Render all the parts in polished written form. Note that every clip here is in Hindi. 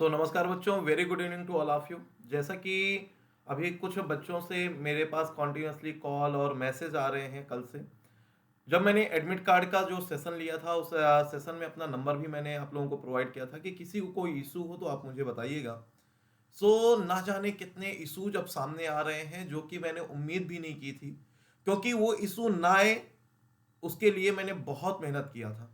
नमस्कार बच्चों, very good evening to all of you. जैसा कि अभी कुछ बच्चों से मेरे पास कॉन्टिन्यूसली कॉल और मैसेज आ रहे हैं कल से। जब मैंने एडमिट कार्ड का जो सेशन लिया था उस सेशन में अपना नंबर भी मैंने आप लोगों को प्रोवाइड किया था कि किसी को कोई इशू हो तो आप मुझे बताइएगा। ना जाने कितने इशूज अब सामने आ रहे हैं जो कि मैंने उम्मीद भी नहीं की थी, क्योंकि वो इशू ना आए उसके लिए मैंने बहुत मेहनत किया था।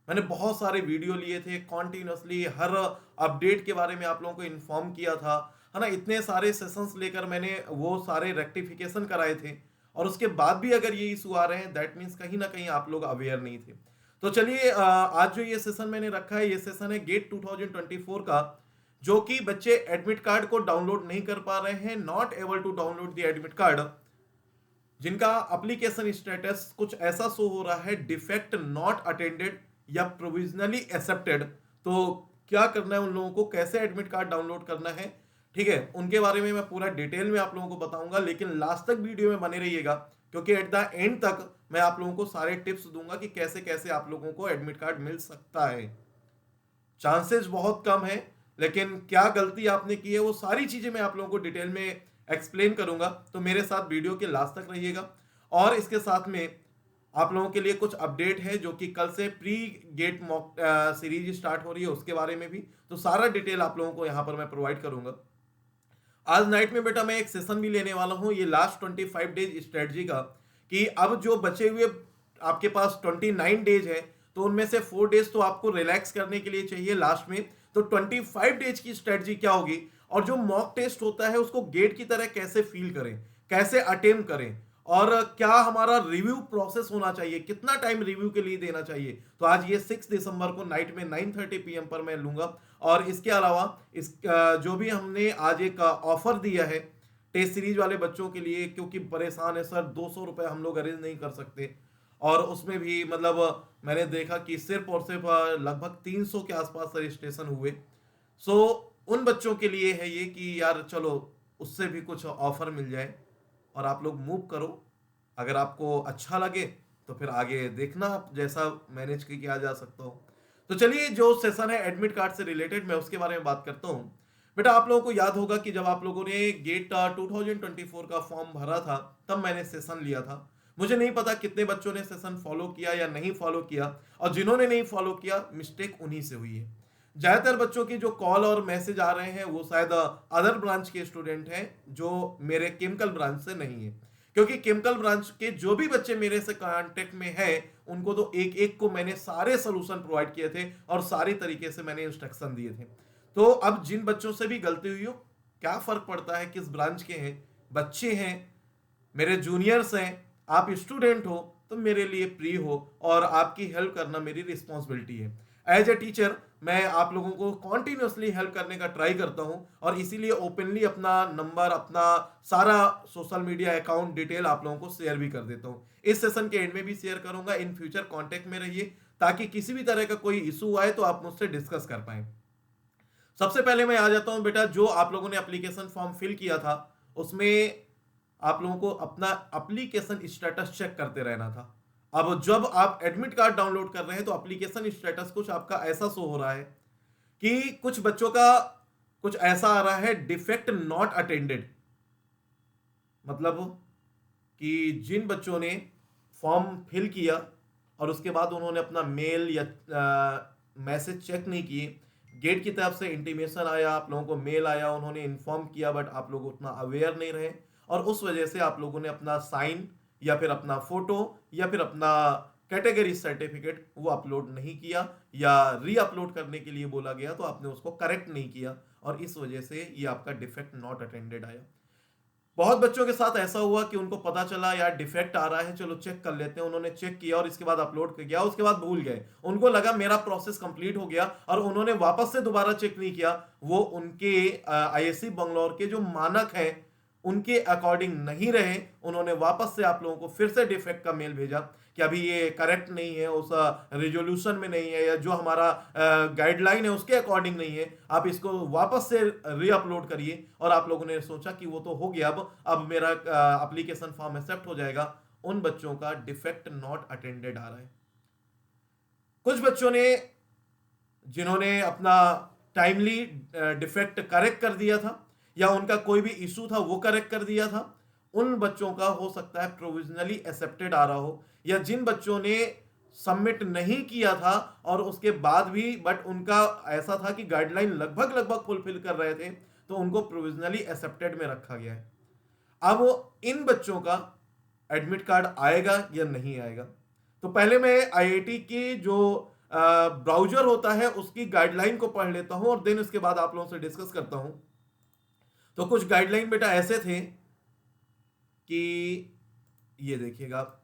मैंने बहुत सारे वीडियो लिए थे, कॉन्टिन्यूसली हर अपडेट के बारे में आप लोगों को इन्फॉर्म किया था, है ना। इतने सारे सेशंस लेकर मैंने वो सारे रेक्टिफिकेशन कराए थे, और उसके बाद भी अगर ये इशू आ रहे हैं दैट मीन्स कहीं ना कहीं आप लोग अवेयर नहीं थे। तो चलिए, आज जो ये सेशन मैंने रखा है, ये सेशन है गेट 2024 का, जो कि बच्चे एडमिट कार्ड को डाउनलोड नहीं कर पा रहे हैं, not able to download the admit card, जिनका एप्लीकेशन स्टेटस कुछ ऐसा शो हो रहा है, डिफेक्ट नॉट अटेंडेड या प्रोविजनली एक्सेप्टेड। तो क्या करना है उन लोगों को, कैसे एडमिट कार्ड डाउनलोड करना है, ठीक है, उनके बारे में मैं पूरा डिटेल में आप लोगों को बताऊंगा। लेकिन लास्ट तक वीडियो में बने रहिएगा, क्योंकि एट द एंड तक मैं आप लोगों को सारे टिप्स दूंगा कि कैसे कैसे आप लोगों को एडमिट कार्ड मिल सकता है। चांसेस बहुत कम है, लेकिन क्या गलती आपने की है वो सारी चीजें मैं आप लोगों को डिटेल में एक्सप्लेन करूंगा। तो मेरे साथ वीडियो के लास्ट तक रहिएगा। और इसके साथ में आप लोगों के लिए कुछ अपडेट है, जो कि कल से pre GATE mock series start हो रही है, उसके बारे में भी तो सारा डिटेल आप लोगों को यहां पर मैं प्रोवाइड करूंगा। आज नाइट में बेटा मैं एक सेशन भी लेने वाला हूं, ये लास्ट 25 डेज स्ट्रेटजी का, कि अब जो बचे हुए आपके पास 29 डेज है, तो उनमें से 4 डेज तो आपको रिलैक्स करने के लिए चाहिए लास्ट में। तो 25 डेज की स्ट्रेटजी क्या होगी, और जो मॉक टेस्ट होता है उसको गेट की तरह कैसे फील करें, कैसे अटेम्प्ट करें, और क्या हमारा रिव्यू प्रोसेस होना चाहिए, कितना टाइम रिव्यू के लिए देना चाहिए। तो आज ये 6 दिसंबर को नाइट में 9:30 PM पर मैं लूंगा। और इसके अलावा इस जो भी हमने आज एक ऑफर दिया है टेस्ट सीरीज वाले बच्चों के लिए, क्योंकि परेशान है सर, 200 रुपये हम लोग अरेंज नहीं कर सकते, और उसमें भी मतलब मैंने देखा कि सिर्फ और सिर्फ लगभग 300 के आसपास रजिस्ट्रेशन हुए। सो उन बच्चों के लिए है ये कि यार चलो उससे भी कुछ ऑफर मिल जाए, और आप लोग मूव करो। अगर आपको अच्छा लगे तो फिर आगे देखना आप जैसा मैनेज किया जा सकता हो। तो चलिए, जो सेशन है एडमिट कार्ड से रिलेटेड मैं उसके बारे में बात करता हूँ। बेटा आप लोगों को याद होगा कि जब आप लोगों ने गेट 2024 का फॉर्म भरा था, तब मैंने सेशन लिया था। मुझे नहीं पता कितने बच्चों ने सेशन फॉलो किया या नहीं फॉलो किया, और जिन्होंने नहीं फॉलो किया मिस्टेक उन्हीं से हुई है। ज्यादातर बच्चों की जो कॉल और मैसेज आ रहे हैं वो शायद अदर ब्रांच के स्टूडेंट हैं, जो मेरे केमिकल ब्रांच से नहीं है। क्योंकि केमिकल ब्रांच के जो भी बच्चे मेरे से कांटेक्ट में हैं, उनको तो एक एक को मैंने सारे सोल्यूशन प्रोवाइड किए थे, और सारी तरीके से मैंने इंस्ट्रक्शन दिए थे। तो अब जिन बच्चों से भी गलती हुई हो, क्या फर्क पड़ता है किस ब्रांच के हैं, बच्चे हैं, मेरे जूनियर्स हैं, आप स्टूडेंट हो, तो मेरे लिए प्री हो, और आपकी हेल्प करना मेरी रिस्पॉन्सिबिलिटी है। एज ए टीचर मैं आप लोगों को कॉन्टिन्यूसली हेल्प करने का ट्राई करता हूं, और इसीलिए ओपनली अपना नंबर, अपना सारा सोशल मीडिया अकाउंट डिटेल आप लोगों को शेयर भी कर देता हूं। इस सेशन के एंड में भी शेयर करूंगा। इन फ्यूचर कांटेक्ट में रहिए, ताकि किसी भी तरह का कोई इशू आए तो आप मुझसे डिस्कस कर पाए। सबसे पहले मैं आ जाता हूं बेटा, जो आप लोगों ने एप्लीकेशन फॉर्म फिल किया था, उसमें आप लोगों को अपना एप्लीकेशन स्टेटस चेक करते रहना था। अब जब आप एडमिट कार्ड डाउनलोड कर रहे हैं तो एप्लीकेशन स्टेटस कुछ आपका ऐसा शो हो रहा है कि कुछ बच्चों का कुछ ऐसा आ रहा है, डिफेक्ट नॉट अटेंडेड। मतलब कि जिन बच्चों ने फॉर्म फिल किया और उसके बाद उन्होंने अपना मेल या मैसेज चेक नहीं किए, गेट की तरफ से इंटीमेशन आया, आप लोगों को मेल आया, उन्होंने इन्फॉर्म किया, बट आप लोग उतना अवेयर नहीं रहे, और उस वजह से आप लोगों ने अपना साइन या फिर अपना फोटो या फिर अपना कैटेगरी सर्टिफिकेट वो अपलोड नहीं किया, या री अपलोड करने के लिए बोला गया तो आपने उसको करेक्ट नहीं किया, और इस वजह से ये आपका डिफेक्ट नॉट अटेंडेड आया। बहुत बच्चों के साथ ऐसा हुआ कि उनको पता चला यार डिफेक्ट आ रहा है, चलो चेक कर लेते हैं, उन्होंने चेक किया और इसके बाद अपलोड कर गया, उसके बाद भूल गए, उनको लगा मेरा प्रोसेस कंप्लीट हो गया, और उन्होंने वापस से दोबारा चेक नहीं किया। वो उनके आईएससी बंगलौर के जो मानक हैं उनके अकॉर्डिंग नहीं रहे, उन्होंने वापस से आप लोगों को फिर से डिफेक्ट का मेल भेजा कि अभी ये करेक्ट नहीं है, उस रिजोल्यूशन में नहीं है, या जो हमारा गाइडलाइन है उसके अकॉर्डिंग नहीं है, आप इसको वापस से रीअपलोड करिए। और आप लोगों ने सोचा कि वो तो हो गया, अब मेरा एप्लीकेशन फॉर्म एक्सेप्ट हो जाएगा। उन बच्चों का डिफेक्ट नॉट अटेंडेड आ रहा है। कुछ बच्चों ने, जिन्होंने अपना टाइमली डिफेक्ट करेक्ट कर दिया था, या उनका कोई भी इशू था वो करेक्ट कर दिया था, उन बच्चों का हो सकता है प्रोविजनली एक्सेप्टेड आ रहा हो। या जिन बच्चों ने सबमिट नहीं किया था और उसके बाद भी बट उनका ऐसा था कि गाइडलाइन लगभग लगभग फुलफिल कर रहे थे, तो उनको प्रोविजनली एक्सेप्टेड में रखा गया है। अब इन बच्चों का एडमिट कार्ड आएगा या नहीं आएगा, तो पहले मैं आईआईटी की जो ब्राउजर होता है उसकी गाइडलाइन को पढ़ लेता हूं और देन उसके बाद आप लोगों से डिस्कस करता हूं। तो कुछ गाइडलाइन बेटा ऐसे थे कि ये देखिएगा आप,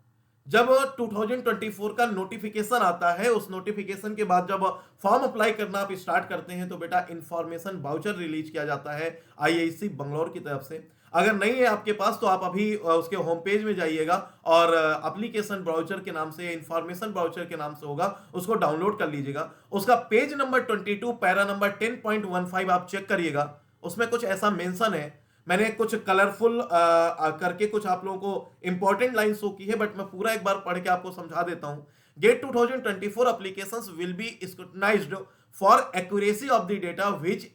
जब 2024 का नोटिफिकेशन आता है, उस नोटिफिकेशन के बाद जब फॉर्म अप्लाई करना आप स्टार्ट करते हैं तो बेटा इंफॉर्मेशन वाउचर रिलीज किया जाता है आईआईसी बंगलौर की तरफ से। अगर नहीं है आपके पास तो आप अभी उसके होम पेज में जाइएगा और एप्लीकेशन ब्राउचर के नाम से, इंफॉर्मेशन ब्राउचर के नाम से होगा, उसको डाउनलोड कर लीजिएगा। उसका पेज नंबर 22 पैरा नंबर 10.15 आप चेक करिएगा। उसमें कुछ ऐसा मेंशन है, मैंने कुछ कलरफुल करके कुछ आप लोगों को इंपॉर्टेंट लाइन शो की है, बट मैं पूरा एक बार पढ़ के आपको समझा देता हूं। GATE 2024 applications will be scrutinized for accuracy of the data which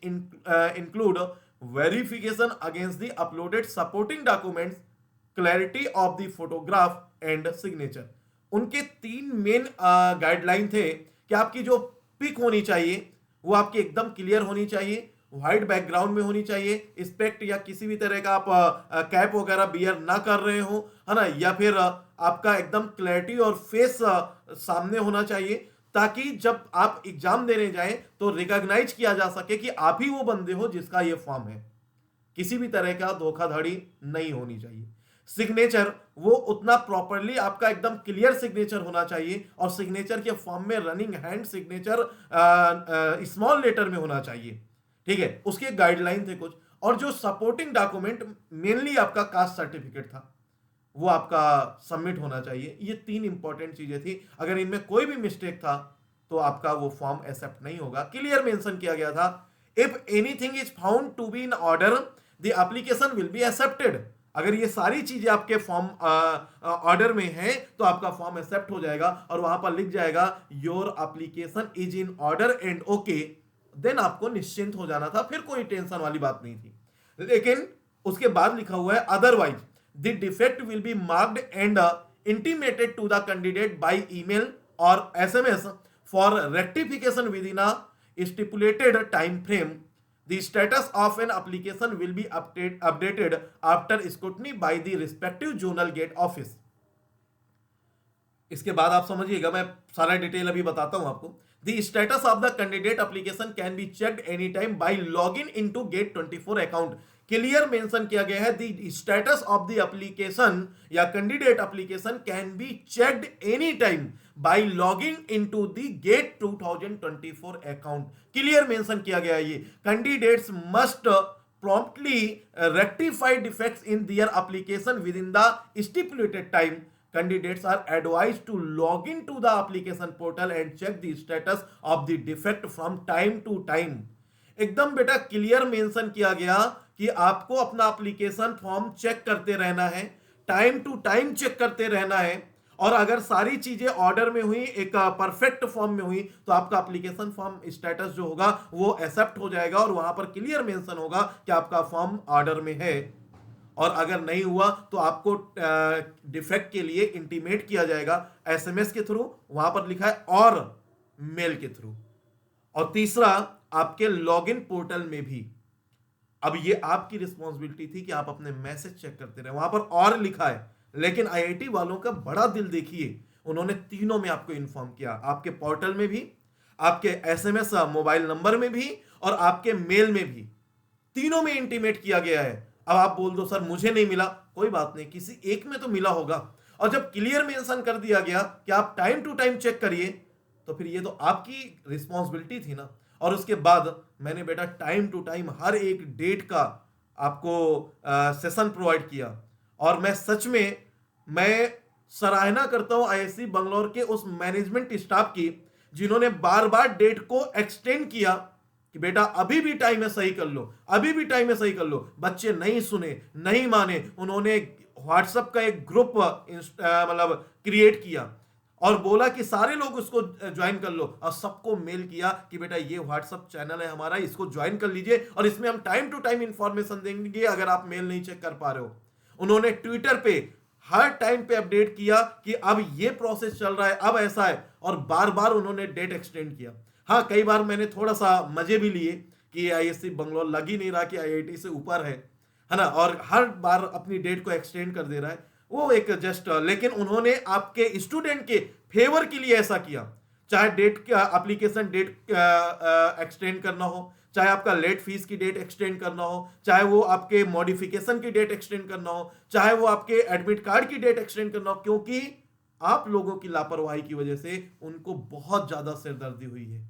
include verification against the uploaded supporting documents, clarity of the photograph and signature। उनके तीन मेन गाइडलाइन थे कि आपकी जो पिक होनी चाहिए वो आपकी एकदम क्लियर होनी चाहिए, व्हाइट बैकग्राउंड में होनी चाहिए, स्पेक्ट या किसी भी तरह का आप कैप वगैरह बियर ना कर रहे हो, है ना, या फिर आपका एकदम क्लैरिटी और फेस सामने होना चाहिए, ताकि जब आप एग्जाम देने जाएं तो रिकॉग्नाइज किया जा सके कि आप ही वो बंदे हो जिसका ये फॉर्म है। किसी भी तरह का धोखाधड़ी नहीं होनी चाहिए। सिग्नेचर वो उतना प्रॉपरली आपका एकदम क्लियर सिग्नेचर होना चाहिए, और सिग्नेचर के फॉर्म में running hand signature small letter में होना चाहिए। ठीक है, उसके गाइडलाइन थे कुछ। और जो सपोर्टिंग डॉक्यूमेंट मेनली आपका कास्ट सर्टिफिकेट था वो आपका सबमिट होना चाहिए। ये तीन इंपॉर्टेंट चीजें थी, अगर इनमें कोई भी मिस्टेक था तो आपका वो फॉर्म एक्सेप्ट नहीं होगा। क्लियर मेंशन किया गया था, if anything is found to be in order the application will be accepted. अगर ये सारी चीजें आपके फॉर्म ऑर्डर में है तो आपका फॉर्म एक्सेप्ट हो जाएगा, और वहां पर लिख जाएगा your application is in order and okay, then आपको निश्चिंत हो जाना था, फिर कोई टेंशन वाली बात नहीं थी। लेकिन उसके बाद लिखा हुआ है otherwise the defect will be marked and intimated to the candidate by email और SMS for rectification within a stipulated time frame. The status of an application will be updated after scrutiny by the respective zonal gate office। इसके बाद आप समझिएगा, मैं सारा डिटेल अभी बताता हूं आपको। The status of the candidate application can be checked anytime by login into Gate 24 account। Clear mention किया गया है, the status of the application या candidate application can be checked anytime by logging into the Gate 2024 account। Clear mention किया गया है, ये candidates must promptly rectify defects in their application within the stipulated time। Candidates are advised to log into the application portal and check the status of the defect from time to time। एकदम बेटा क्लियर मेंशन किया गया कि आपको अपना एप्लीकेशन फॉर्म चेक करते रहना है, टाइम टू टाइम चेक करते रहना है, और अगर सारी चीजें ऑर्डर में हुई, एक परफेक्ट फॉर्म में हुई, तो आपका एप्लीकेशन फॉर्म स्टेटस जो होगा वो एक्सेप्ट हो जाएगा, और वहां पर क्लियर मेंशन होगा कि आपका फॉर्म ऑर्डर में है। और अगर नहीं हुआ तो आपको डिफेक्ट के लिए इंटीमेट किया जाएगा एसएमएस के थ्रू, वहां पर लिखा है, और मेल के थ्रू। और तीसरा, आपके लॉगिन पोर्टल में भी। अब ये आपकी रिस्पॉन्सिबिलिटी थी कि आप अपने मैसेज चेक करते रहे, वहां पर और लिखा है, लेकिन आईआईटी वालों का बड़ा दिल देखिए, उन्होंने तीनों में आपको इन्फॉर्म किया, आपके पोर्टल में भी, आपके एसएमएस मोबाइल नंबर में भी, और आपके मेल में भी, तीनों में इंटीमेट किया गया है। अब आप बोल दो सर मुझे नहीं मिला, कोई बात नहीं, किसी एक में तो मिला होगा। और जब क्लियर मेंशन कर दिया गया कि आप टाइम टू टाइम चेक करिए, तो फिर ये तो आपकी रिस्पॉन्सिबिलिटी थी ना। और उसके बाद मैंने बेटा टाइम टू टाइम हर एक डेट का आपको सेशन प्रोवाइड किया, और मैं सच में मैं सराहना करता हूं आईआईसी बंगलौर के उस मैनेजमेंट स्टाफ की, जिन्होंने बार बार डेट को एक्सटेंड किया कि बेटा अभी भी टाइम है, सही कर लो, अभी भी टाइम है, सही कर लो। बच्चे नहीं सुने, नहीं माने, उन्होंने व्हाट्सएप का एक ग्रुप मतलब क्रिएट किया, और बोला कि सारे लोग उसको ज्वाइन कर लो, और सबको मेल किया कि बेटा ये व्हाट्सअप चैनल है हमारा, इसको ज्वाइन कर लीजिए और इसमें हम टाइम टू टाइम इंफॉर्मेशन देंगे अगर आप मेल नहीं चेक कर पा रहे हो। उन्होंने ट्विटर पे हर टाइम पे अपडेट किया कि अब ये प्रोसेस चल रहा है, अब ऐसा है, और बार बार उन्होंने डेट एक्सटेंड किया। हाँ, कई बार मैंने थोड़ा सा मजे भी लिए कि आईएससी बंगलौर लग ही नहीं रहा कि आईआईटी से ऊपर है ना, और हर बार अपनी डेट को एक्सटेंड कर दे रहा है, वो एक जस्ट, लेकिन उन्होंने आपके स्टूडेंट के फेवर के लिए ऐसा किया। चाहे डेट का एप्लीकेशन डेट एक्सटेंड करना हो, चाहे आपका लेट फीस की डेट एक्सटेंड करना हो, चाहे वो आपके मॉडिफिकेशन की डेट एक्सटेंड करना हो, चाहे वो आपके एडमिट कार्ड की डेट एक्सटेंड करना हो, क्योंकि आप लोगों की लापरवाही की वजह से उनको बहुत ज्यादा सिरदर्दी हुई है।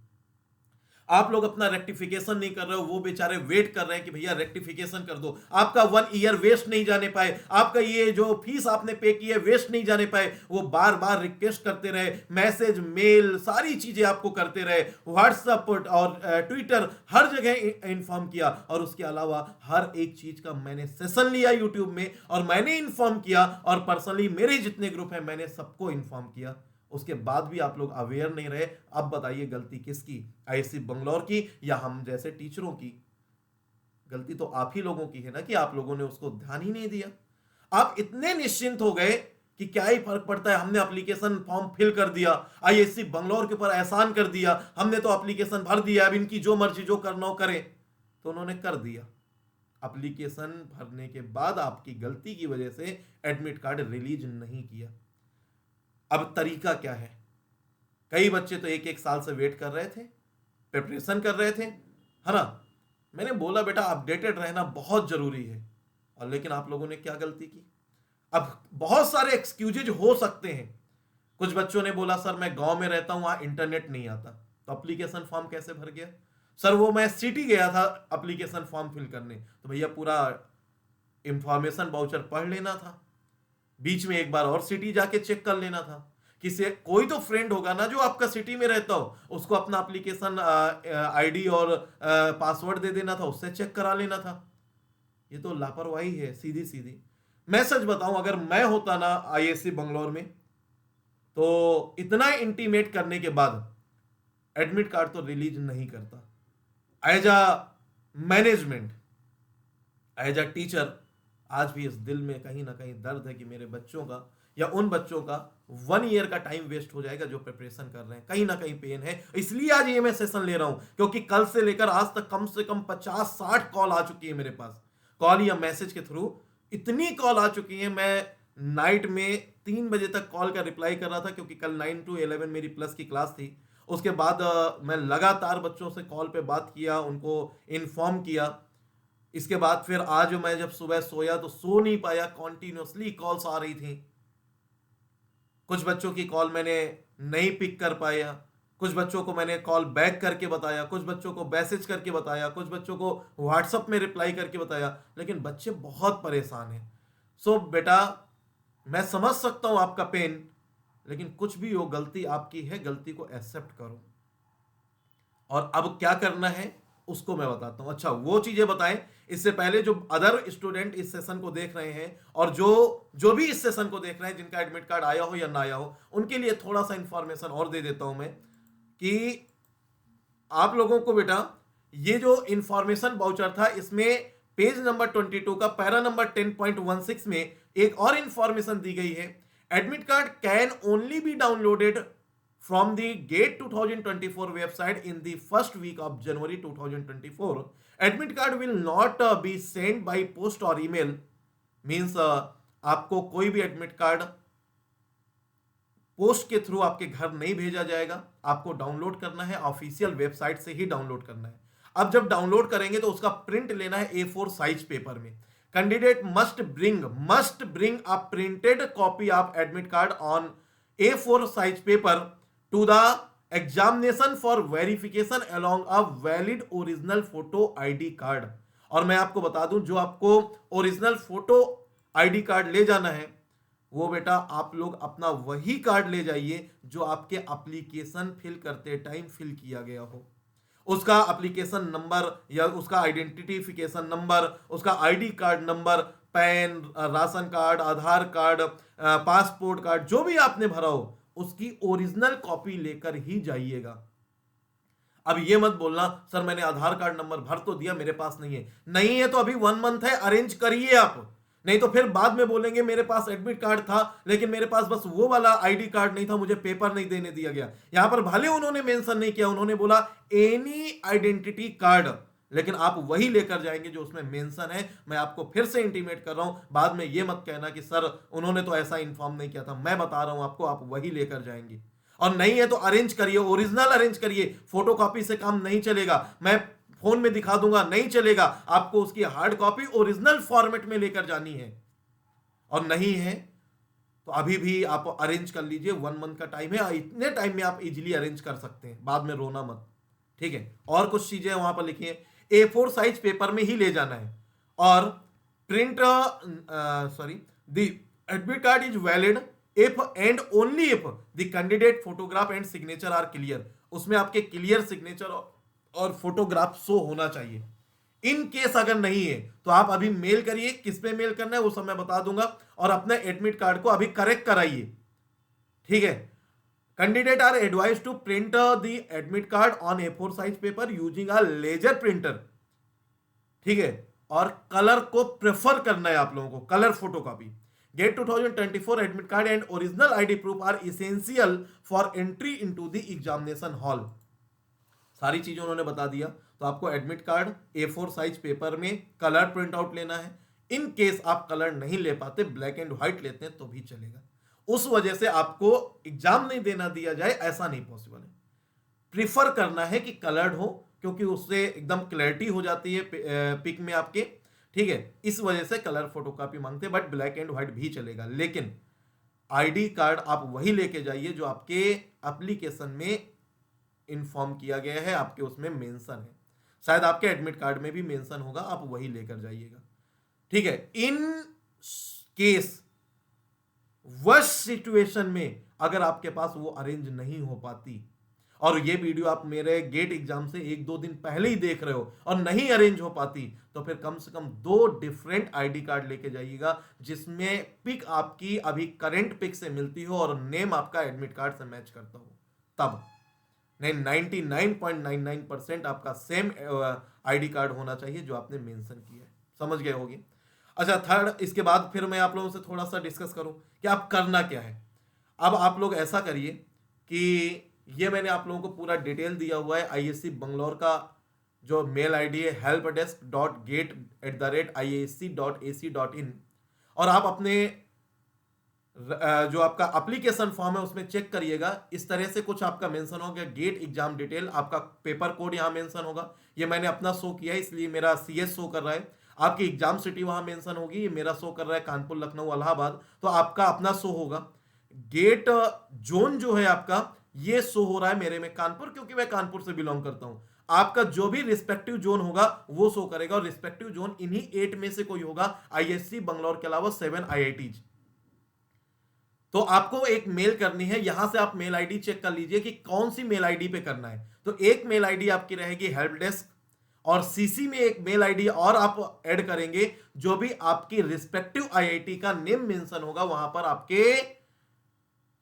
आप लोग अपना रेक्टिफिकेशन नहीं कर रहे हो, वो बेचारे वेट कर रहे हैं कि भैया रेक्टिफिकेशन कर दो, आपका 1 ईयर वेस्ट नहीं जाने पाए, आपका ये जो फीस आपने पे की है वेस्ट नहीं जाने पाए। वो बार बार रिक्वेस्ट करते रहे, मैसेज मेल सारी चीजें आपको करते रहे, व्हाट्सएप और ट्विटर हर जगह इन्फॉर्म किया, और उसके अलावा हर एक चीज का मैंने सेशन लिया यूट्यूब में, और मैंने इन्फॉर्म किया, और पर्सनली मेरे जितने ग्रुप हैं मैंने सबको इन्फॉर्म किया। उसके बाद भी आप लोग अवेयर नहीं रहे। अब बताइए गलती किसकी, आईआईसी बंगलौर की या हम जैसे टीचरों की? गलती तो आप ही लोगों की है ना कि आप लोगों ने उसको ध्यान ही नहीं दिया। आप इतने निश्चिंत हो गए कि क्या ही फर्क पड़ता है, हमने एप्लीकेशन फॉर्म फिल कर दिया, आईआईसी बंगलौर के ऊपर एहसान कर दिया, हमने तो एप्लीकेशन भर दिया, अब इनकी जो मर्जी जो करना हो करें। तो उन्होंने कर दिया। एप्लीकेशन भरने के बाद आपकी गलती की वजह से एडमिट कार्ड रिलीज नहीं किया। अब तरीका क्या है? कई बच्चे तो 1-1 साल से वेट कर रहे थे, प्रिपरेशन कर रहे थे, है ना। मैंने बोला बेटा अपडेटेड रहना बहुत जरूरी है, और लेकिन आप लोगों ने क्या गलती की? अब बहुत सारे एक्सक्यूजेज हो सकते हैं। कुछ बच्चों ने बोला सर मैं गांव में रहता हूं, वहां इंटरनेट नहीं आता, तो एप्लीकेशन फॉर्म कैसे भर गया? सर वो मैं सिटी गया था एप्लीकेशन फॉर्म फिल करने, तो भैया पूरा इंफॉर्मेशन वाउचर पढ़ लेना था, बीच में एक बार और सिटी जाके चेक कर लेना था। किसी कोई तो फ्रेंड होगा ना जो आपका सिटी में रहता हो, उसको अपना एप्लीकेशन आईडी और पासवर्ड दे देना था, उससे चेक करा लेना था। ये तो लापरवाही है सीधी सीधी। मैं सच बताऊं, अगर मैं होता ना आईआईसी बंगलौर में, तो इतना इंटीमेट करने के बाद एडमिट कार्ड तो रिलीज नहीं करता। As a management, as a teacher, आज भी इस दिल में कहीं ना कहीं दर्द है कि मेरे बच्चों का या उन बच्चों का 1 ईयर का टाइम वेस्ट हो जाएगा जो प्रिपरेशन कर रहे हैं। कहीं ना कहीं पेन है, इसलिए आज ये मैं सेशन ले रहा हूं, क्योंकि कल से लेकर आज तक कम से कम 50-60 कॉल आ चुकी है मेरे पास, कॉल या मैसेज के थ्रू इतनी कॉल आ चुकी है। मैं नाइट में 3 बजे तक कॉल का रिप्लाई कर रहा था, क्योंकि कल 9 to 11 मेरी प्लस की क्लास थी। उसके बाद मैं लगातार बच्चों से कॉल पे बात किया, उनको इन्फॉर्म किया। इसके बाद फिर आज मैं जब सुबह सोया तो सो नहीं पाया, कॉन्टिन्यूसली कॉल्स आ रही थी। कुछ बच्चों की कॉल मैंने नहीं पिक कर पाया, कुछ बच्चों को मैंने कॉल बैक करके बताया, कुछ बच्चों को मैसेज करके बताया, कुछ बच्चों को व्हाट्सएप में रिप्लाई करके बताया, लेकिन बच्चे बहुत परेशान हैं। सो बेटा, मैं समझ सकता हूं आपका पेन, लेकिन कुछ भी हो गलती आपकी है, गलती को एक्सेप्ट करो। और अब क्या करना है उसको मैं बताता हूं। अच्छा, वो चीजें बताएं इससे पहले जो अदर स्टूडेंट इस सेशन को देख रहे हैं, और जो जो भी इस सेशन को देख रहे हैं, जिनका एडमिट कार्ड आया हो या ना आया हो, उनके लिए थोड़ा सा इंफॉर्मेशन और दे देता हूं मैं कि आप लोगों को बेटा ये जो इंफॉर्मेशन वाउचर था, इसमें पेज नंबर 22 का पैरा नंबर 10.16 में एक और इंफॉर्मेशन दी गई है। Admit card can only be downloaded from the GATE 2024 website in the first week of January 2024. Admit card will not be sent by post or email. Means आपको कोई भी एडमिट कार्ड पोस्ट के थ्रू आपके घर नहीं भेजा जाएगा, आपको डाउनलोड करना है, ऑफिशियल वेबसाइट से ही डाउनलोड करना है। अब जब डाउनलोड करेंगे तो उसका प्रिंट लेना है A4 साइज पेपर में। Candidate must bring a printed copy of admit card on A4 size paper to the examination for verification along a valid original photo ID card। और मैं आपको बता दूं, जो आपको ओरिजिनल फोटो आईडी कार्ड ले जाना है, वो बेटा आप लोग अपना वही कार्ड ले जाइए जो आपके एप्लीकेशन फिल करते टाइम फिल किया गया हो। उसका एप्लीकेशन नंबर या उसका आइडेंटिफिकेशन नंबर, उसका ID card number, PAN, ration card, Aadhaar card, passport card, जो भी आपने भरा हो उसकी ओरिजिनल कॉपी लेकर ही जाइएगा। अब ये मत बोलना सर मैंने आधार कार्ड नंबर भर तो दिया, मेरे पास नहीं है। नहीं है तो अभी 1 मंथ है, अरेंज करिए आप। नहीं तो फिर बाद में बोलेंगे मेरे पास एडमिट कार्ड था लेकिन मेरे पास बस वो वाला आईडी कार्ड नहीं था, मुझे पेपर नहीं देने दिया गया। यहां पर भले उन्होंने मेंशन नहीं किया, उन्होंने बोला एनी आइडेंटिटी कार्ड, लेकिन आप वही लेकर जाएंगे जो उसमें मेंशन है। मैं आपको फिर से इंटीमेट कर रहा हूं, बाद में ये मत कहना कि सर उन्होंने तो ऐसा इन्फॉर्म नहीं किया था। मैं बता रहा हूं आपको, आप वही लेकर जाएंगे। और नहीं है तो अरेंज करिए, ओरिजिनल अरेंज करिए, फोटोकॉपी से काम नहीं चलेगा। मैं फोन में दिखा दूंगा, नहीं चलेगा, आपको उसकी हार्ड कॉपी ओरिजिनल फॉर्मेट में लेकर जानी है। और नहीं है तो अभी भी आप अरेंज कर लीजिए, 1 मंथ का टाइम है, इतने टाइम में आप इजीली अरेंज कर सकते हैं, बाद में रोना मत। ठीक है, और कुछ चीजें वहां पर लिखी है, A4 साइज पेपर में ही ले जाना है। और print the admit card is valid if and only if the candidate photograph and signature are clear. उसमें आपके क्लियर सिग्नेचर और फोटोग्राफ शो होना चाहिए। इन केस अगर नहीं है तो आप अभी मेल करिए, किस पे मेल करना है वो सब मैं बता दूंगा, और अपने एडमिट कार्ड को अभी करेक्ट कराइए। ठीक है, candidate are advise to print the admit card on A4 size paper using a laser printer. ठीक है, और कलर को प्रेफर करना है आप लोगों को, colour photocopy. GATE 2024 admit card and original ID proof are essential for entry into the examination hall. सारी चीजें उन्होंने बता दिया। तो आपको admit card A4 size paper में कलर प्रिंट आउट लेना है। इन केस आप कलर नहीं ले पाते, ब्लैक एंड व्हाइट लेते हैं तो भी चलेगा। उस वजह से आपको एग्जाम नहीं देना दिया जाए ऐसा नहीं पॉसिबल है। प्रिफर करना है कि कलर्ड हो, क्योंकि उससे एकदम क्लैरिटी हो जाती है पिक में आपके। ठीक है, इस वजह से कलर फोटोकॉपी मांगते हैं, बट ब्लैक एंड व्हाइट भी चलेगा। लेकिन आईडी कार्ड आप वही लेके जाइए जो आपके एप्लीकेशन में इन्फॉर्म किया गया है, आपके उसमें मेंशन है। शायद आपके एडमिट कार्ड में भी मेंशन होगा, आप वही लेकर जाइएगा। ठीक है, इन केस वर्स्ट सिचुएशन में अगर आपके पास वो अरेंज नहीं हो पाती, और ये वीडियो आप मेरे गेट एग्जाम से 1-2 दिन पहले ही देख रहे हो और नहीं अरेंज हो पाती, तो फिर कम से कम 2 डिफरेंट आईडी कार्ड लेके जाइएगा जिसमें पिक आपकी अभी करंट पिक से मिलती हो और नेम आपका एडमिट कार्ड से मैच करता हो। तब नहीं, 99.99% आपका सेम आईडी कार्ड होना चाहिए जो आपने मेंशन किया है। समझ गए होगे। अच्छा, थर्ड, इसके बाद फिर मैं आप लोगों से थोड़ा सा डिस्कस करूं कि आप करना क्या है। अब आप लोग ऐसा करिए कि ये मैंने आप लोगों को पूरा डिटेल दिया हुआ है। ISC बंगलौर का जो मेल आईडी है helpdesk.gate@iasc.ac.in, और आप अपने जो आपका एप्लीकेशन फॉर्म है उसमें चेक करिएगा। इस तरह से कुछ आपका मेंशन होगा, गेट एग्जाम डिटेल, आपका पेपर कोड यहां मेंशन होगा। ये मैंने अपना शो किया है इसलिए मेरा CS शो कर रहा है। आपकी एग्जाम सिटी वहां मेंशन होगी, ये मेरा शो कर रहा है कानपुर, लखनऊ, इलाहाबाद, तो आपका अपना शो होगा। गेट जोन जो है आपका, ये शो हो रहा है मेरे में कानपुर, क्योंकि मैं कानपुर से बिलोंग करता हूं। आपका जो भी रिस्पेक्टिव जोन होगा वो शो करेगा, और रिस्पेक्टिव जोन इन्हीं 8 में से कोई होगा, ISC बंगलौर के अलावा 7 IITs। तो आपको एक मेल करनी है, यहां से आप मेल आईडी चेक कर लीजिए कि कौन सी मेल आईडी पे करना है। तो एक मेल आईडी आपकी रहेगी हेल्प डेस्क, और CC में एक मेल आईडी और आप ऐड करेंगे जो भी आपकी रिस्पेक्टिव IIT का नेम मेंशन होगा वहां पर आपके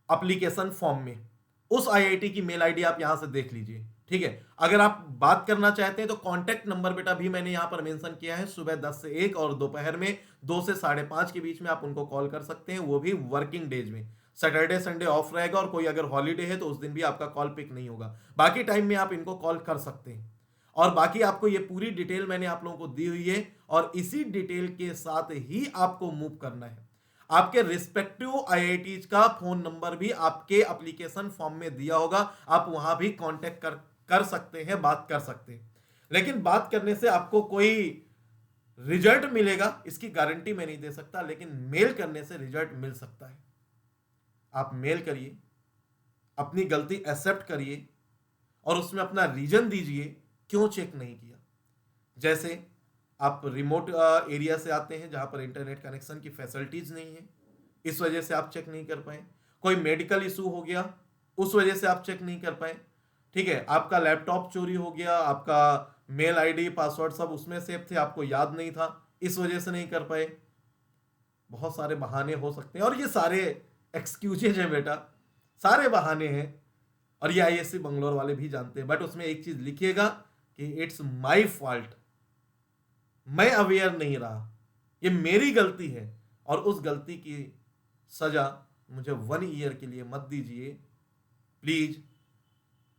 एप्लीकेशन फॉर्म में। उस IIT की मेल आईडी आप यहां से देख लीजिए। ठीक है, अगर आप बात करना चाहते हैं तो कांटेक्ट नंबर बेटा भी मैंने यहां पर मेंशन किया है, सुबह 10 से 1 और दोपहर में 2 से 5:30 के बीच में आप उनको कॉल कर सकते हैं, वो भी वर्किंग डेज में। सैटरडे संडे ऑफ रहेगा, और कोई अगर हॉलीडे है तो उस दिन भी आपका कॉल पिक नहीं होगा। बाकी टाइम में आप इनको कॉल कर सकते हैं। और बाकी आपको ये पूरी डिटेल मैंने आप लोगों को दी हुई है, और इसी डिटेल के साथ ही आपको मूव करना है। आपके रिस्पेक्टिव IITs का फोन नंबर भी आपके एप्लीकेशन फॉर्म में दिया होगा, आप वहां भी कांटेक्ट कर सकते हैं, बात कर सकते हैं। लेकिन बात करने से आपको कोई रिजल्ट मिलेगा इसकी गारंटी मैं नहीं दे सकता, लेकिन मेल करने से रिजल्ट मिल सकता है। आप मेल करिए, अपनी गलती एक्सेप्ट करिए, और उसमें अपना रीजन दीजिए क्यों चेक नहीं किया। जैसे आप रिमोट एरिया से आते हैं जहां पर इंटरनेट कनेक्शन की फैसिलिटीज नहीं है, इस वजह से आप चेक नहीं कर पाए। कोई मेडिकल इशू हो गया, उस वजह से आप चेक नहीं कर पाए। ठीक है, आपका लैपटॉप चोरी हो गया, आपका मेल आईडी पासवर्ड सब उसमें सेव थे, आपको याद नहीं था, इस वजह से नहीं कर पाए। बहुत सारे बहाने हो सकते हैं, और ये सारे एक्सक्यूजेज हैं बेटा, सारे बहाने हैं, और ये आईएससी बंगलोर वाले भी जानते हैं, बट उसमें एक चीज लिखिएगा कि इट्स माई फॉल्ट, मैं अवेयर नहीं रहा, ये मेरी गलती है, और उस गलती की सजा मुझे 1 ईयर के लिए मत दीजिए प्लीज।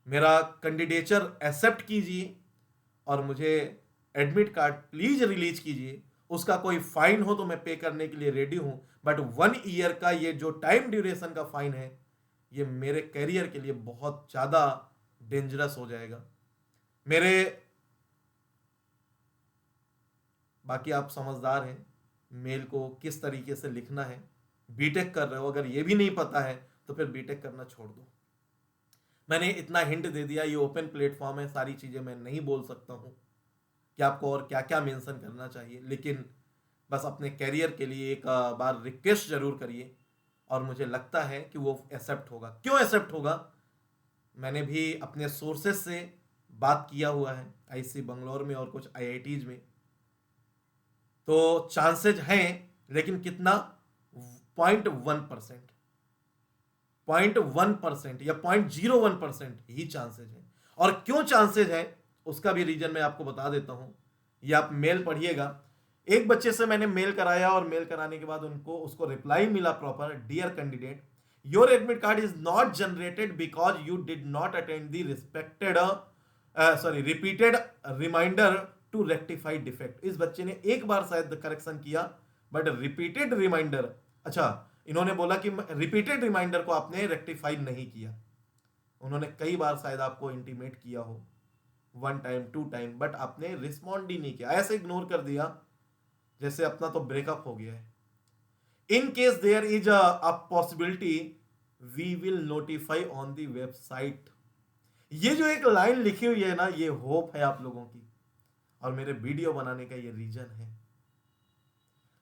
मेरा कैंडिडेचर एक्सेप्ट कीजिए और मुझे एडमिट कार्ड प्लीज रिलीज कीजिए। उसका कोई फाइन हो तो मैं पे करने के लिए रेडी हूं, बट 1 ईयर का ये जो टाइम ड्यूरेशन का फाइन है, ये मेरे कैरियर के लिए बहुत ज्यादा डेंजरस हो जाएगा। मेरे बाकी आप समझदार हैं, मेल को किस तरीके से लिखना है। बीटेक कर रहे हो, अगर ये भी नहीं पता है तो फिर बीटेक करना छोड़ दो। मैंने इतना हिंट दे दिया, ये ओपन प्लेटफॉर्म है, सारी चीजें मैं नहीं बोल सकता हूं कि आपको और क्या क्या मेंशन करना चाहिए, लेकिन बस अपने कैरियर के लिए एक बार रिक्वेस्ट जरूर करिए, और मुझे लगता है कि वो एक्सेप्ट होगा। क्यों एक्सेप्ट होगा? मैंने भी अपने सोर्सेस से बात किया हुआ है आईआईसी बंगलौर में और कुछ आईआईटीज में, तो चांसेज हैं, लेकिन कितना? 0.1%, 0.1% या 0.01% ही चांसेज है। और क्यों चांसेज है उसका भी रीजन मैं आपको बता देता हूं। ये आप मेल पढ़िएगा। एक बच्चे से मैंने मेल कराया, और मेल कराने के बाद उसको रिप्लाई मिला proper, dear candidate, your admit card is not generated because you did not attend the repeated reminder to rectify defect. इस बच्चे ने एक बार शायद करेक्शन किया, बट रिपीटेड रिमाइंडर, अच्छा इन्होंने बोला कि रिपीटेड रिमाइंडर को आपने रेक्टिफाई नहीं किया। उन्होंने कई बार शायद आपको इंटीमेट किया हो, 1 टाइम 2 टाइम, बट आपने रिस्पॉन्ड ही नहीं किया, ऐसे इग्नोर कर दिया जैसे अपना तो ब्रेकअप हो गया है। In case there is a possibility we will notify on the website. ये जो एक लाइन लिखी हुई है ना, ये होप है आप लोगों की, और मेरे वीडियो बनाने का ये रीजन है।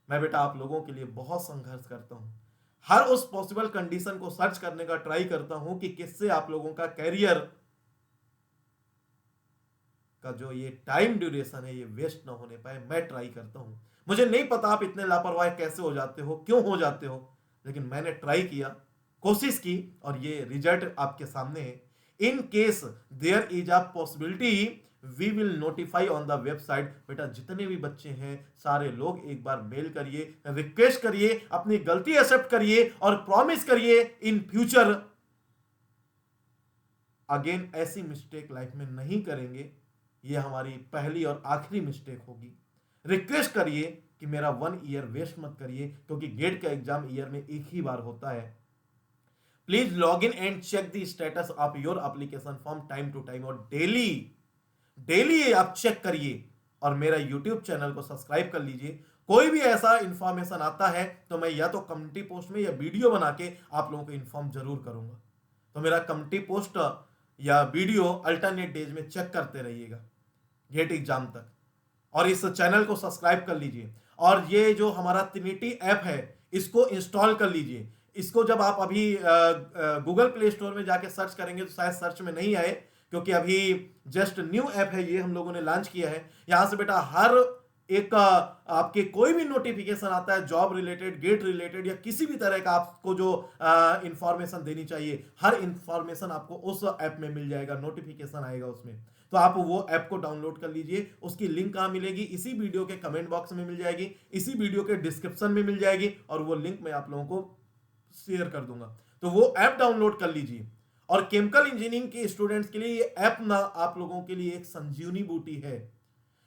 मैं बेटा आप लोगों के लिए बहुत संघर्ष करता हूं, हर उस पॉसिबल कंडीशन को सर्च करने का ट्राई करता हूं कि किससे आप लोगों का कैरियर का जो ये टाइम ड्यूरेशन है ये वेस्ट ना होने पाए। मैं ट्राई करता हूं, मुझे नहीं पता आप इतने लापरवाह कैसे हो जाते हो, क्यों हो जाते हो, लेकिन मैंने ट्राई किया, कोशिश की, और ये रिजल्ट आपके सामने है। In case there is a possibility we will notify on the website. बेटा जितने भी बच्चे हैं सारे लोग एक बार मेल करिए, रिक्वेस्ट करिए, अपनी गलती एक्सेप्ट करिए, और प्रॉमिस करिए इन फ्यूचर अगेन ऐसी मिस्टेक लाइफ में नहीं करेंगे। ये हमारी पहली और आखिरी मिस्टेक होगी। रिक्वेस्ट करिए कि मेरा 1 ईयर वेस्ट मत करिए, क्योंकि गेट का एग्जाम ईयर में एक ही बार होता है। Please log in and check the status of your application form time to time, और डेली आप चेक करिए, और मेरा यूट्यूब चैनल को सब्सक्राइब कर लीजिए। कोई भी ऐसा इंफॉर्मेशन आता है तो मैं या तो कम्युनिटी पोस्ट में या वीडियो बना के आप लोगों को इन्फॉर्म जरूर करूंगा। तो मेरा कम्युनिटी पोस्ट या वीडियो अल्टरनेट डेज में चेक करते रहिएगा गेट एग्जाम तक, और इस चैनल को सब्सक्राइब कर लीजिए। और ये जो हमारा ट्रिनिटी ऐप है इसको इंस्टॉल कर लीजिए। इसको जब आप अभी गूगल प्ले स्टोर में जाके सर्च करेंगे तो शायद सर्च में नहीं आए, क्योंकि अभी जस्ट न्यू ऐप है, ये हम लोगों ने लॉन्च किया है। यहां से बेटा हर एक आपके कोई भी नोटिफिकेशन आता है जॉब रिलेटेड, गेट रिलेटेड, या किसी भी तरह का आपको जो इंफॉर्मेशन देनी चाहिए, हर इंफॉर्मेशन आपको उस ऐप में मिल जाएगा, नोटिफिकेशन आएगा उसमें। तो आप वो ऐप को डाउनलोड कर लीजिए। उसकी लिंक कहां मिलेगी? इसी वीडियो के कमेंट बॉक्स में मिल जाएगी, इसी वीडियो के डिस्क्रिप्शन में मिल जाएगी, और वो लिंक मैं आप लोगों को शेयर कर दूंगा। तो वो ऐप डाउनलोड कर लीजिए। और केमिकल इंजीनियरिंग के स्टूडेंट्स के लिए ये ऐप ना आप लोगों के लिए एक संजीवनी बूटी है।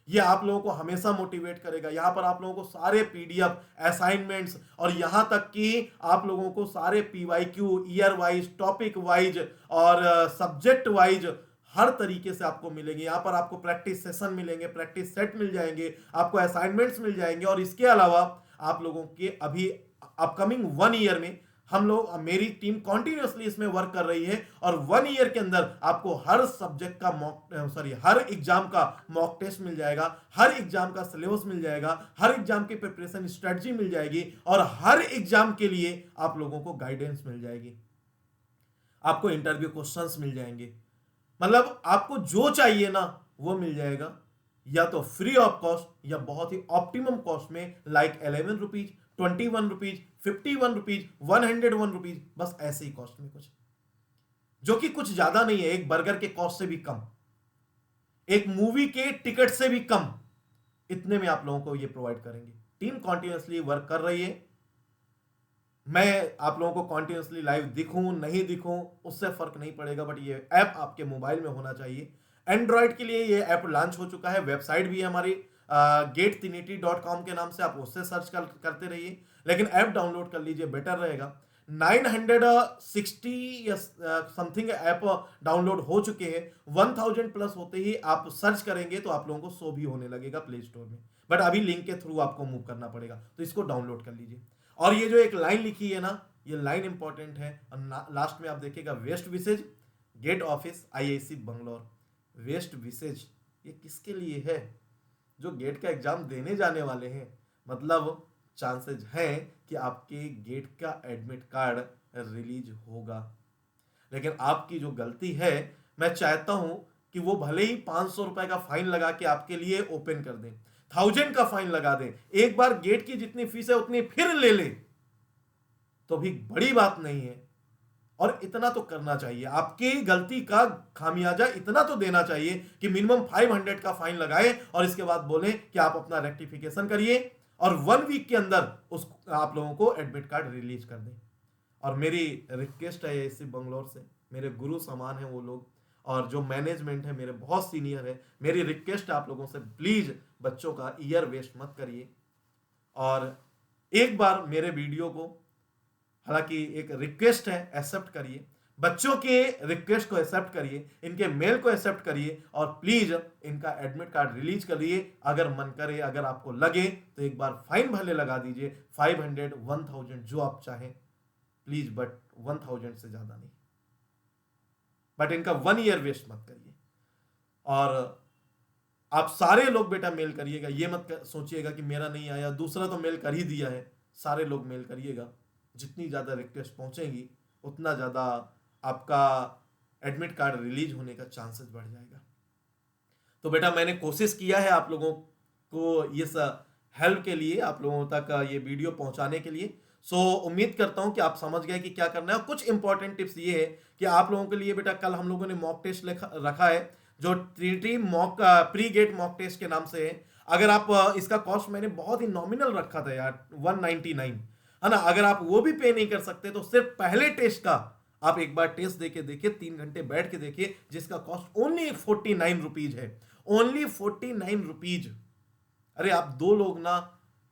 ये आप लोगों को हमेशा मोटिवेट करेगा। यहां पर आप लोगों को सारे पीडीएफ, असाइनमेंट्स, और यहां तक कि आप लोगों को सारे PYQ, year wise, topic wise और सब्जेक्ट वाइज हर तरीके से आपको मिलेंगे। यहां पर आपको प्रैक्टिस सेशन मिलेंगे, प्रैक्टिस सेट मिल जाएंगे, आपको असाइनमेंट्स मिल जाएंगे। और इसके अलावा आप लोगों के अभी अपकमिंग 1 ईयर में हम लोग, मेरी टीम कॉन्टिन्यूसली इसमें वर्क कर रही है, और 1 ईयर के अंदर आपको हर सब्जेक्ट का हर एग्जाम का मॉक टेस्ट मिल जाएगा, हर एग्जाम का सिलेबस मिल जाएगा, हर एग्जाम की प्रिपरेशन स्ट्रेटजी मिल जाएगी, और हर एग्जाम के लिए आप लोगों को गाइडेंस मिल जाएगी, आपको इंटरव्यू क्वेश्चंस मिल जाएंगे। मतलब आपको जो चाहिए ना वो मिल जाएगा, या तो फ्री ऑफ कॉस्ट या बहुत ही ऑप्टिमम कॉस्ट में, like 11 rupees, 21 rupees, 51 rupees, 101 rupees, बस ऐसे ही कॉस्ट में कुछ। जो कि कुछ ज्यादा नहीं है, एक बर्गर के कॉस्ट से भी कम, एक मूवी के टिकट से भी कम, इतने में आप लोगों को ये प्रोवाइड करेंगे। टीम कॉन्टिन्यूसली वर्क कर रही है। मैं आप लोगों को कॉन्टिन्यूसली लाइव दिखूं नहीं दिखूं उससे फर्क नहीं पड़ेगा, बट ये ऐप आपके मोबाइल में होना चाहिए। एंड्रॉयड के लिए ये ऐप लॉन्च हो चुका है, वेबसाइट भी है हमारी gettinity.com के नाम से, आप उससे सर्च करते रहिए, लेकिन ऐप डाउनलोड कर लीजिए, बेटर रहेगा। 960 या समथिंग ऐप डाउनलोड हो चुके हैं, 1000 प्लस होते ही आप सर्च करेंगे तो आप लोगों को शो भी होने लगेगा प्ले स्टोर में, बट अभी लिंक के थ्रू आपको मूव करना पड़ेगा, तो इसको डाउनलोड कर लीजिए। और ये जो एक लाइन लिखी है ना, ये लाइन इंपॉर्टेंट है, और लास्ट में आप देखिएगा best wishes gate office IIC Bangalore. Best wishes ये किसके लिए है? जो गेट का एग्जाम देने जाने वाले हैं, मतलब चांसेस हैं कि आपके गेट का एडमिट कार्ड रिलीज होगा। लेकिन आपकी जो गलती है, मैं चाहता हूं कि वो भले ही 500 रुपए का फाइन लगा के आपके लिए ओपन कर दें, 1000 का फाइन लगा दें, एक बार गेट की जितनी फीस है उतनी फिर ले ले, तो भी बड़ी बात नहीं है। और इतना तो करना चाहिए, आपकी गलती का खामियाजा इतना तो देना चाहिए कि मिनिमम 500 का फाइन लगाए और इसके बाद बोले कि आप अपना रेक्टिफिकेशन करिए और 1 वीक के अंदर उस आप लोगों को एडमिट कार्ड रिलीज कर दें। और मेरी रिक्वेस्ट है इसी बंगलोर से, मेरे गुरु समान है वो लोग, और जो मैनेजमेंट है मेरे बहुत सीनियर है, मेरी रिक्वेस्ट है आप लोगों से, प्लीज बच्चों का ईयर वेस्ट मत करिए। और एक बार मेरे वीडियो को, हालांकि एक रिक्वेस्ट है, एक्सेप्ट करिए, बच्चों के रिक्वेस्ट को एक्सेप्ट करिए, इनके मेल को एक्सेप्ट करिए और प्लीज इनका एडमिट कार्ड रिलीज करिए। अगर मन करे, अगर आपको लगे तो एक बार फाइन भले लगा दीजिए, 500 1000 जो आप चाहें प्लीज, बट 1000 से ज्यादा नहीं। बट इनका 1 ईयर वेस्ट मत करिए। और आप सारे लोग बेटा मेल करिएगा, ये मत सोचिएगा कि मेरा नहीं आया, दूसरा तो मेल कर ही दिया है। सारे लोग मेल करिएगा, जितनी ज़्यादा रिक्वेस्ट पहुंचेंगी उतना ज़्यादा आपका एडमिट कार्ड रिलीज होने का चांसेस बढ़ जाएगा। तो बेटा मैंने कोशिश किया है आप लोगों को ये हेल्प के लिए, आप लोगों तक ये वीडियो पहुंचाने के लिए। सो उम्मीद करता हूं कि आप समझ गए कि क्या करना है। और कुछ इंपॉर्टेंट टिप्स ये है कि आप लोगों के लिए बेटा, कल हम लोगों ने मॉक टेस्ट रखा है जो Trinity mock pre GATE mock test के नाम से है। अगर आप इसका कॉस्ट मैंने बहुत ही नॉमिनल रखा था यार, 199 है ना। अगर आप वो भी पे नहीं कर सकते तो सिर्फ पहले टेस्ट का आप एक बार टेस्ट देके देखिए, 3 घंटे बैठ के देखिए, जिसका कॉस्ट ओनली 49 रुपीज है, ओनली 49 रुपीज। अरे आप 2 लोग ना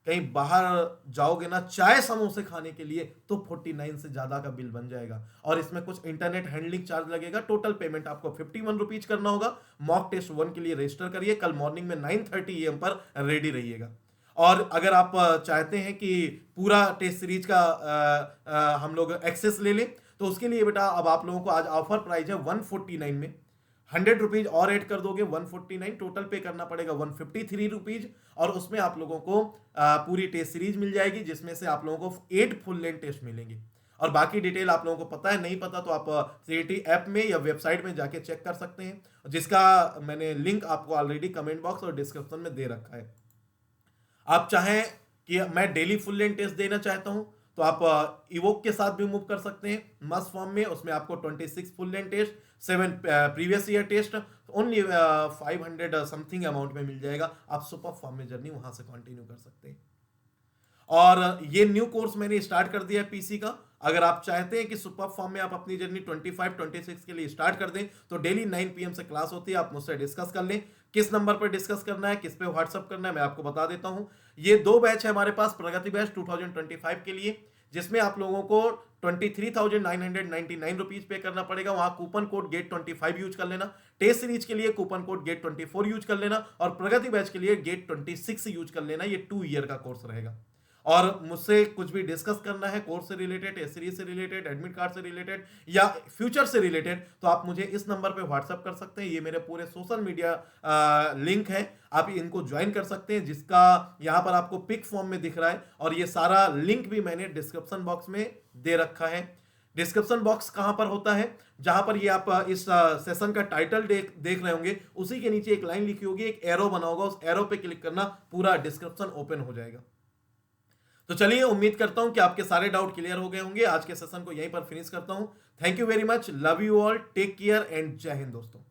कहीं बाहर जाओगे ना चाय समोसे खाने के लिए, तो 49 से ज्यादा का बिल बन जाएगा। और इसमें कुछ इंटरनेट हैंडलिंग चार्ज लगेगा। टोटल पेमेंट आपको 51 रुपीज करना होगा। मॉक टेस्ट 1 के लिए रजिस्टर करिए, कल मॉर्निंग में 9:30 AM पर रेडी रहिएगा। और अगर आप चाहते हैं कि पूरा टेस्ट सीरीज का हम लोग एक्सेस ले लें, तो उसके लिए बेटा अब आप लोगों को आज ऑफर प्राइस है 149 में, 100 रुपीज और ऐड कर दोगे 149, टोटल पे करना पड़ेगा 153 रुपीज। और उसमें आप लोगों को पूरी टेस्ट सीरीज मिल जाएगी, जिसमें से आप लोगों को 8 फुल लेंथ टेस्ट मिलेंगे। और बाकी डिटेल आप लोगों को पता है, नहीं पता तो आप सीईटी ऐप में या वेबसाइट में जाके चेक कर सकते हैं, जिसका मैंने लिंक आपको ऑलरेडी कमेंट बॉक्स और डिस्क्रिप्शन में दे रखा है। आप चाहें कि मैं डेली फुल लेंथ टेस्ट देना चाहता हूं तो आप इवोक के साथ भी मूव कर सकते हैं, मस्ट फॉर्म में। उसमें आपको 26 full length test, 7 previous year test only 500 something amount में मिल जाएगा। आप सुपर फॉर्म में जर्नी वहां से कंटिन्यू कर सकते हैं। और ये न्यू कोर्स मैंने स्टार्ट कर दिया है पीसी का। अगर आप चाहते हैं कि सुपर फॉर्म में आप अपनी जर्नी 25-26 के लिए स्टार्ट कर दें, तो डेली 9 PM से क्लास होती है। आप मुझसे डिस्कस कर लें, किस नंबर पर डिस्कस करना है, किस पे व्हाट्सअप करना है, मैं आपको बता देता हूं। ये 2 बैच है हमारे पास, प्रगति बैच 2025 के लिए, जिसमें आप लोगों को 23,999 रुपीज पे करना पड़ेगा। वहां कूपन कोड गेट 25 यूज कर लेना। टेस्ट सीरीज के लिए कूपन कोड गेट 24 यूज कर लेना, और प्रगति बैच के लिए गेट 26 यूज कर लेना। ये 2 ईयर का कोर्स रहेगा। और मुझसे कुछ भी डिस्कस करना है कोर्स से रिलेटेड, टेस्ट सीरीज से रिलेटेड, एडमिट कार्ड से रिलेटेड या फ्यूचर से रिलेटेड, तो आप मुझे इस नंबर पे व्हाट्सअप कर सकते हैं। ये मेरे पूरे सोशल मीडिया लिंक है, आप इनको ज्वाइन कर सकते हैं, जिसका यहाँ पर आपको पिक फॉर्म में दिख रहा है। और ये सारा लिंक भी मैंने डिस्क्रिप्शन बॉक्स में दे रखा है। डिस्क्रिप्शन बॉक्स कहां पर होता है? जहां पर ये आप इस सेशन का टाइटल देख रहे होंगे, उसी के नीचे एक लाइन लिखी होगी, एक एरो बना होगा, उस एरो पे क्लिक करना, पूरा डिस्क्रिप्शन ओपन हो जाएगा। तो चलिए, उम्मीद करता हूं कि आपके सारे डाउट क्लियर हो गए होंगे। आज के सेशन को यहीं पर फिनिश करता हूं। Thank you very much, love you all, take care and जय हिंद दोस्तों।